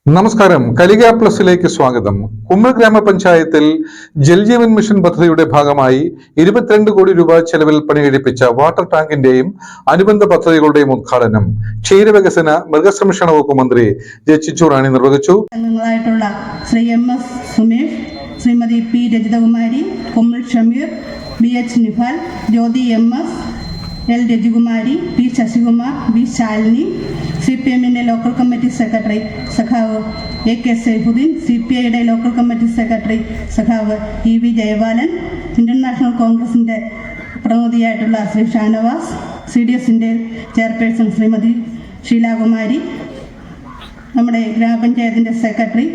നമസ്കാരം. കലിക പ്ലസിലേക്ക് സ്വാഗതം. കുമ്മൾ ഗ്രാമപഞ്ചായത്തിൽ ജൽജീവൻ മിഷൻ പദ്ധതിയുടെ ഭാഗമായി 22 കോടി രൂപ ചെലവിൽ പണികഴിപ്പിച്ച വാട്ടർ ടാങ്കിന്റെയും അനുബന്ധ പദ്ധതികളുടെയും ഉദ്ഘാടനം ക്ഷീരവികസന മൃഗസംരക്ഷണ വകുപ്പ് മന്ത്രി ജെ ചിച്ചൂറാണി നിർവഹിച്ചു. Shri MS Sumesh, Shrimati P Rajithakumari, Kummal Shameer, BH Nifal, Jyothi MS, L Rajikumari, P Sasikumar, B Shalini, CPM-ന്റെ ലോക്കൽ കമ്മിറ്റി സെക്രട്ടറി സഖാവ് AK സൈഫുദ്ദീൻ, CPI-യുടെ ലോക്കൽ കമ്മിറ്റി സെക്രട്ടറി സഖാവ് EV ജയപാലൻ, ഇന്റർനാഷണൽ കോൺഗ്രസിന്റെ പ്രതിനിധിയായിട്ടുള്ള ശ്രീ ഷാനവാസ്, CDS-ന്റെ ചെയർപേഴ്സൺ ശ്രീമതി ഷീലാകുമാരി, നമ്മുടെ ഗ്രാമപഞ്ചായത്തിന്റെ സെക്രട്ടറി,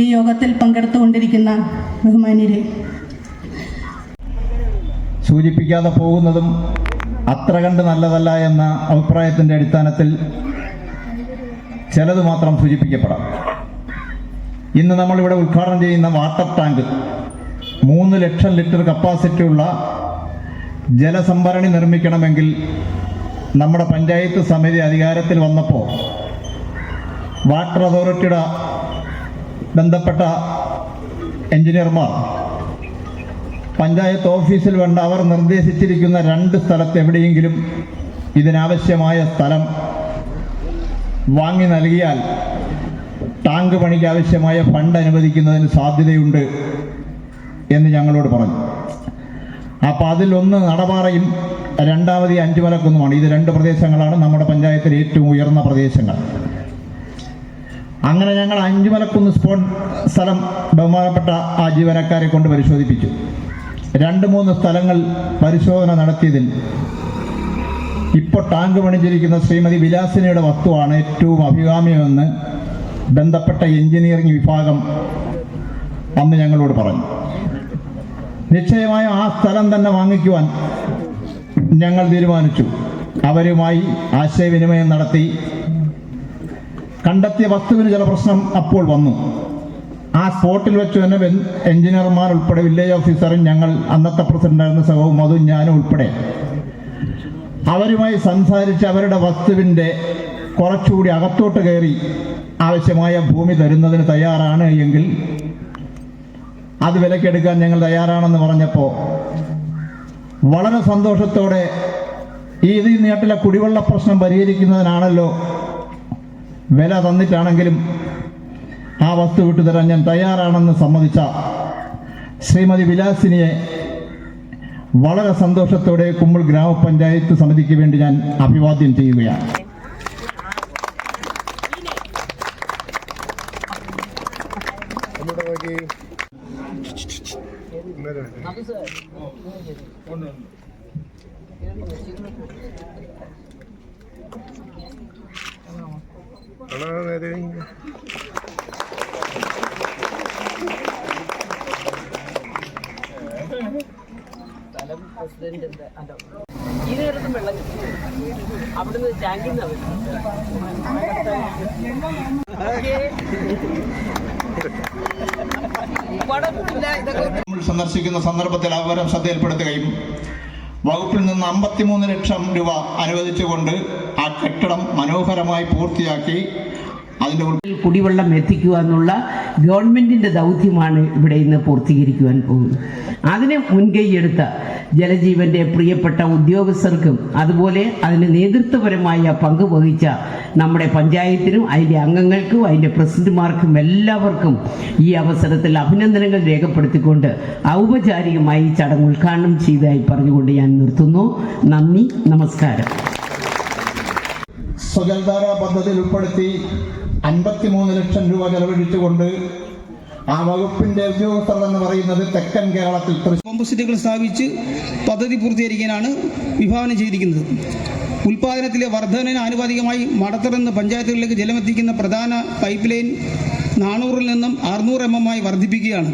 ഈ യോഗത്തിൽ പങ്കെടുത്തുകൊണ്ടിരിക്കുന്ന ബഹുമാന്യരെ, സൂചിപ്പിക്കാതെ പോകുന്നതും അത്ര കണ്ട് നല്ലതല്ല എന്ന അഭിപ്രായത്തിൻ്റെ അടിസ്ഥാനത്തിൽ ചിലത് മാത്രം സൂചിപ്പിക്കപ്പെടാം. ഇന്ന് നമ്മളിവിടെ ഉദ്ഘാടനം ചെയ്യുന്ന വാട്ടർ ടാങ്ക് 3 ലക്ഷം ലിറ്റർ കപ്പാസിറ്റിയുള്ള ജലസംഭരണി നിർമ്മിക്കണമെങ്കിൽ നമ്മുടെ പഞ്ചായത്ത് സമിതി അധികാരത്തിൽ വന്നപ്പോൾ വാട്ടർ അതോറിറ്റിയുടെ ബന്ധപ്പെട്ട എഞ്ചിനീയർമാർ പഞ്ചായത്ത് ഓഫീസിൽ വേണ്ട അവർ നിർദ്ദേശിച്ചിരിക്കുന്ന 2 സ്ഥലത്ത് എവിടെയെങ്കിലും ഇതിനാവശ്യമായ സ്ഥലം വാങ്ങി നൽകിയാൽ ടാങ്ക് പണിക്ക് ആവശ്യമായ ഫണ്ട് അനുവദിക്കുന്നതിന് സാധ്യതയുണ്ട് എന്ന് ഞങ്ങളോട് പറഞ്ഞു. അപ്പോൾ അതിലൊന്ന് നടപാറയും രണ്ടാമത് അഞ്ചുമലക്കുന്നുമാണ്. ഇത് 2 പ്രദേശങ്ങളാണ് നമ്മുടെ പഞ്ചായത്തിലെ ഏറ്റവും ഉയർന്ന പ്രദേശങ്ങൾ. അങ്ങനെ ഞങ്ങൾ അഞ്ചുമലക്കുന്ന് സ്ഥലം ബഹുമാനപ്പെട്ട ആ ജീവനക്കാരെ കൊണ്ട് പരിശോധിപ്പിച്ചു. 2-3 സ്ഥലങ്ങൾ പരിശോധന നടത്തിയതിൽ ഇപ്പോൾ ടാങ്ക് പണിഞ്ഞിരിക്കുന്ന ശ്രീമതി വിലാസിനിയുടെ വസ്തുവാണ് ഏറ്റവും അഭികാമ്യമെന്ന് ബന്ധപ്പെട്ട എഞ്ചിനീയറിംഗ് വിഭാഗം അന്ന് ഞങ്ങളോട് പറഞ്ഞു. നിശ്ചയമായും ആ സ്ഥലം തന്നെ വാങ്ങിക്കുവാൻ ഞങ്ങൾ തീരുമാനിച്ചു. അവരുമായി ആശയവിനിമയം നടത്തി. കണ്ടെത്തിയ വസ്തുവിന് ചില പ്രശ്നം അപ്പോൾ വന്നു. ആ സ്പോട്ടിൽ വെച്ച് തന്നെ എഞ്ചിനീയർമാർ ഉൾപ്പെടെ വില്ലേജ് ഓഫീസറും ഞങ്ങൾ അന്നത്തെ പ്രസിഡന്റായിരുന്ന സഹവും അതും ഞാനും ഉൾപ്പെടെ അവരുമായി സംസാരിച്ച് അവരുടെ വസ്തുവിൻ്റെ കുറച്ചുകൂടി അകത്തോട്ട് കയറി ആവശ്യമായ ഭൂമി തരുന്നതിന് തയ്യാറാണ് എങ്കിൽ അത് വിലക്കെടുക്കാൻ ഞങ്ങൾ തയ്യാറാണെന്ന് പറഞ്ഞപ്പോൾ വളരെ സന്തോഷത്തോടെ ഈ നാട്ടിലെ കുടിവെള്ള പ്രശ്നം പരിഹരിക്കുന്നതിനാണല്ലോ വില തന്നിട്ടാണെങ്കിലും ആ വസ്തു വിട്ടുതരാൻ ഞാൻ തയ്യാറാണെന്ന് സമ്മതിച്ച ശ്രീമതി വിലാസിനിയെ വളരെ സന്തോഷത്തോടെ കുമ്മൾ ഗ്രാമപഞ്ചായത്ത് സമിതിക്ക് വേണ്ടി ഞാൻ അഭിവാദ്യം ചെയ്യുകയാണ്. ഇതിനടുത്തും വെള്ളം അവിടുന്ന് ടാങ്കിൽ സന്ദർശിക്കുന്ന സന്ദർഭത്തിൽ അവരെ ശ്രദ്ധയിൽപ്പെടുത്തുകയും വകുപ്പിൽ നിന്ന് 53 ലക്ഷം രൂപ അനുവദിച്ചുകൊണ്ട് ആ കെട്ടിടം മനോഹരമായി പൂർത്തിയാക്കി അതിൻ്റെ കുടിവെള്ളം എത്തിക്കുക എന്നുള്ള ഗവൺമെൻറ്റിൻ്റെ ദൗത്യമാണ് ഇവിടെ ഇന്ന് പൂർത്തീകരിക്കുവാൻ പോകുന്നത്. അതിന് മുൻകൈയെടുത്ത ജലജീവൻ്റെ പ്രിയപ്പെട്ട ഉദ്യോഗസ്ഥർക്കും അതുപോലെ അതിന് നേതൃത്വപരമായ പങ്ക് വഹിച്ച നമ്മുടെ പഞ്ചായത്തിനും അതിൻ്റെ അംഗങ്ങൾക്കും അതിൻ്റെ പ്രസിഡന്റുമാർക്കും എല്ലാവർക്കും ഈ അവസരത്തിൽ അഭിനന്ദനങ്ങൾ രേഖപ്പെടുത്തിക്കൊണ്ട് ഔപചാരികമായി ചടങ്ങ് ഉദ്ഘാടനം ചെയ്തതായി പറഞ്ഞുകൊണ്ട് ഞാൻ നിർത്തുന്നു. നന്ദി, നമസ്കാരം. സ്വജൽധാര പദ്ധതിയിൽ ഉൾപ്പെടുത്തി 53 ലക്ഷം രൂപ ചെലവഴിച്ചുകൊണ്ട് ആ വകുപ്പിന്റെ ഉദ്യോഗസ്ഥർ എന്ന് പറയുന്നത് തെക്കൻ കേരളത്തിൽ പമ്പ് സ്ഥാപിച്ച് പദ്ധതി പൂർത്തീകരിക്കാനാണ് വിഭാവനം ചെയ്തിരിക്കുന്നത്. ഉൽപാദനത്തിലെ വർധനവിന് ആനുപാതികമായി മടത്തറന്ന് പഞ്ചായത്തുകളിലേക്ക് ജലമെത്തിക്കുന്ന പ്രധാന പൈപ്പ് ലൈൻ 400-ൽ നിന്നും 600 mm വർദ്ധിപ്പിക്കുകയാണ്.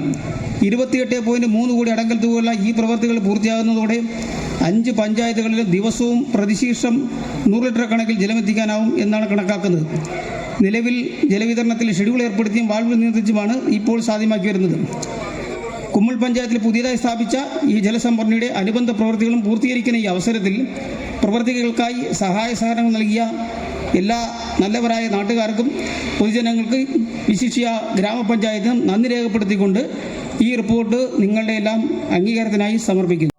28.3 കോടി അടങ്കൽ തുകയുള്ള ഈ പ്രവൃത്തികൾ പൂർത്തിയാകുന്നതോടെ 5 പഞ്ചായത്തുകളിലും ദിവസവും പ്രതിശീർഷം 100 ലിറ്റർ കണക്കിൽ ജലമെത്തിക്കാനാവും എന്നാണ് കണക്കാക്കുന്നത്. നിലവിൽ ജലവിതരണത്തിൽ ഷെഡ്യൂൾ ഏർപ്പെടുത്തിയും വാൾവ് നിയന്ത്രിച്ചുമാണ് ഇപ്പോൾ സാധ്യമാക്കി വരുന്നത്. കുമ്മൾ പഞ്ചായത്തിൽ പുതിയതായി സ്ഥാപിച്ച ഈ ജലസംഭരണിയുടെ അനുബന്ധ പ്രവൃത്തികളും പൂർത്തീകരിക്കുന്ന ഈ അവസരത്തിൽ പ്രവൃത്തികൾക്കായി സഹായ സഹകരണങ്ങൾ നൽകിയ എല്ലാ നല്ലവരായ നാട്ടുകാർക്കും പൊതുജനങ്ങൾക്ക് വിശിഷ്യ ഗ്രാമപഞ്ചായത്തിനും നന്ദി രേഖപ്പെടുത്തിക്കൊണ്ട് ഈ റിപ്പോർട്ട് നിങ്ങളുടെ എല്ലാം അംഗീകാരത്തിനായി സമർപ്പിക്കുന്നു.